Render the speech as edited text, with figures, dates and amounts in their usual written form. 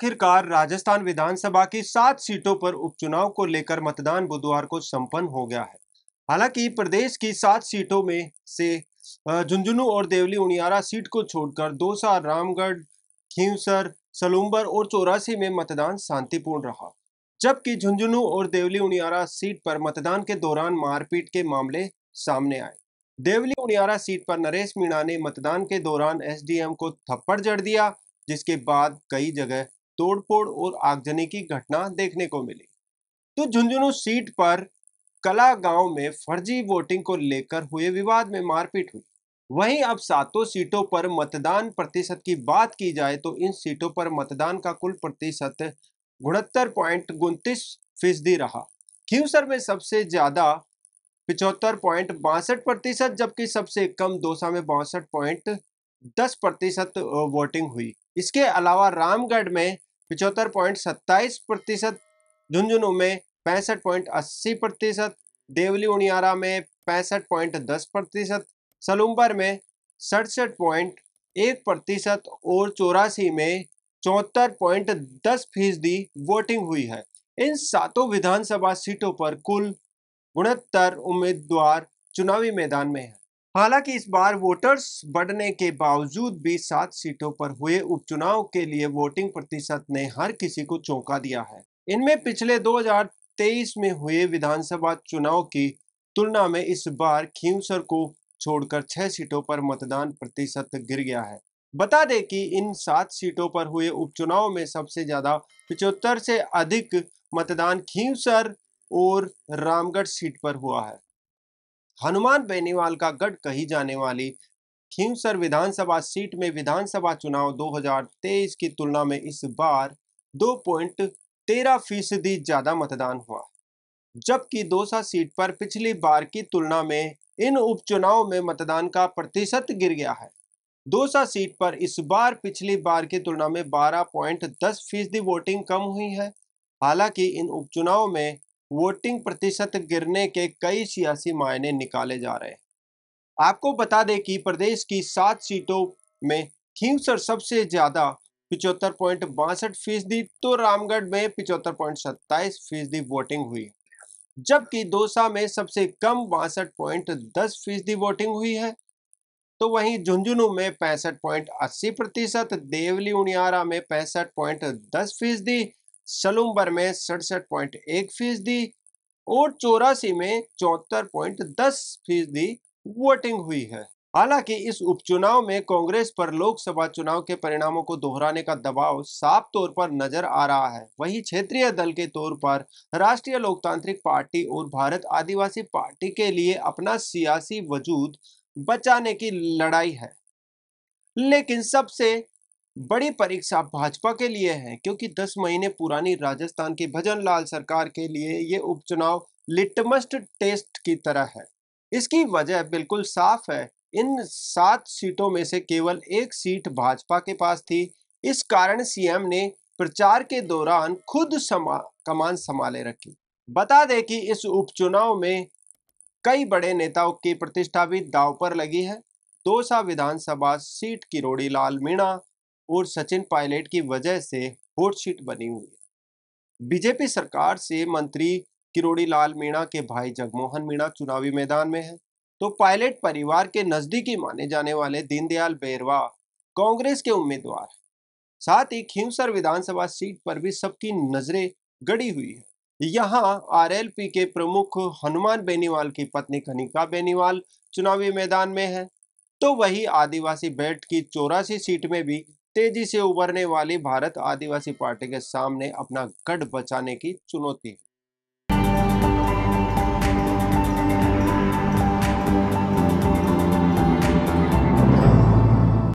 आखिरकार राजस्थान विधानसभा की 7 सीटों पर उपचुनाव को लेकर मतदान बुधवार को संपन्न हो गया है। हालांकि प्रदेश की 7 सीटों में से झुंझुनू और देवली उनियारा सीट को छोड़कर दौसा, रामगढ़, खींवसर, सलूंबर और चौरासी में मतदान शांतिपूर्ण रहा। जबकि झुंझुनू और देवली उनियारा सीट पर मतदान के दौरान मारपीट के मामले सामने आए। देवली उनियारा सीट पर नरेश मीणा ने मतदान के दौरान एसडीएम को थप्पड़ जड़ दिया, जिसके बाद कई जगह तोड़फोड़ और आगजनी की घटना देखने को मिली। तो झुंझुनू सीट पर कला गांव में फर्जी वोटिंग को लेकर हुए विवाद में मारपीट हुई। वहीं अब सातों सीटों पर मतदान प्रतिशत की बात की जाए तो इन सीटों पर मतदान का कुल प्रतिशत 69.29% रहा। खींवसर में सबसे ज्यादा 75.62%, जबकि सबसे कम दौसा में 62.10% वोटिंग हुई। इसके अलावा रामगढ़ में 75.27%, झुंझुनू में 65.80%, देवली उनियारा में 65.10%, सलूंबर में 67.1% और चौरासी में 74.10% वोटिंग हुई है। इन सातों विधानसभा सीटों पर कुल 69 उम्मीदवार चुनावी मैदान में हैं। हालांकि इस बार वोटर्स बढ़ने के बावजूद भी 7 सीटों पर हुए उपचुनाव के लिए वोटिंग प्रतिशत ने हर किसी को चौंका दिया है। इनमें पिछले 2023 में हुए विधानसभा चुनाव की तुलना में इस बार खींवसर को छोड़कर 6 सीटों पर मतदान प्रतिशत गिर गया है। बता दें कि इन 7 सीटों पर हुए उपचुनाव में सबसे ज्यादा 75 से अधिक मतदान खींवसर और रामगढ़ सीट पर हुआ है। हनुमान बेनीवाल का गढ़ कही जाने वाली खींवसर विधानसभा सीट में विधानसभा चुनाव 2023 की तुलना में इस बार 2.13% ज्यादा मतदान हुआ, जबकि दौसा सीट पर पिछली बार की तुलना में इन उपचुनाव में मतदान का प्रतिशत गिर गया है। दौसा सीट पर इस बार पिछली बार की तुलना में 12.10% वोटिंग कम हुई है। हालांकि इन उपचुनाव में वोटिंग प्रतिशत गिरने के कई सियासी मायने निकाले जा रहे हैं। आपको बता दें कि प्रदेश की 7 सीटों में खींवसर सबसे ज्यादा 75.62%, तो रामगढ़ में 75.27% वोटिंग हुई, जबकि दौसा में सबसे कम 62.10% वोटिंग हुई है। तो वहीं झुंझुनू में 65.80%, देवली उनियारा में 65.10%, सलूंबर में 67.1% और चौरासी में 74.10% वोटिंग हुई है। हालांकि इस उपचुनाव में कांग्रेस पर लोकसभा चुनाव के परिणामों को दोहराने का दबाव साफ तौर पर नजर आ रहा है। वहीं क्षेत्रीय दल के तौर पर राष्ट्रीय लोकतांत्रिक पार्टी और भारत आदिवासी पार्टी के लिए अपना सियासी वजूद बचाने की लड़ाई है। लेकिन सबसे बड़ी परीक्षा भाजपा के लिए है, क्योंकि 10 महीने पुरानी राजस्थान की भजनलाल सरकार के लिए ये उपचुनाव लिटमस टेस्ट की तरह है। इसकी वजह बिल्कुल साफ है। इन 7 सीटों में से केवल एक सीट भाजपा के पास थी। इस कारण सीएम ने प्रचार के दौरान खुद कमान संभाले रखी। बता दें कि इस उपचुनाव में कई बड़े नेताओं की प्रतिष्ठा भी दांव पर लगी है। दौसा विधानसभा सीट किरोड़ी लाल मीणा और सचिन पायलट की वजह से हॉट सीट बनी हुई है। बीजेपी सरकार से मंत्री किरोड़ी लाल मीणा के भाई जगमोहन मीणा चुनावी मैदान में है, तो पायलट परिवार के नजदीकी माने जाने वाले दीनदयाल बेरवा कांग्रेस के उम्मीदवार। साथ ही खींवसर विधानसभा सीट पर भी सबकी नजरें गड़ी हुई है। यहाँ आरएलपी के प्रमुख हनुमान बेनीवाल की पत्नी कनिका बेनीवाल चुनावी मैदान में है। तो वही आदिवासी बेल्ट की चौरासी सीट में भी तेजी से उभरने वाली भारत आदिवासी पार्टी के सामने अपना गढ़ बचाने की चुनौती है।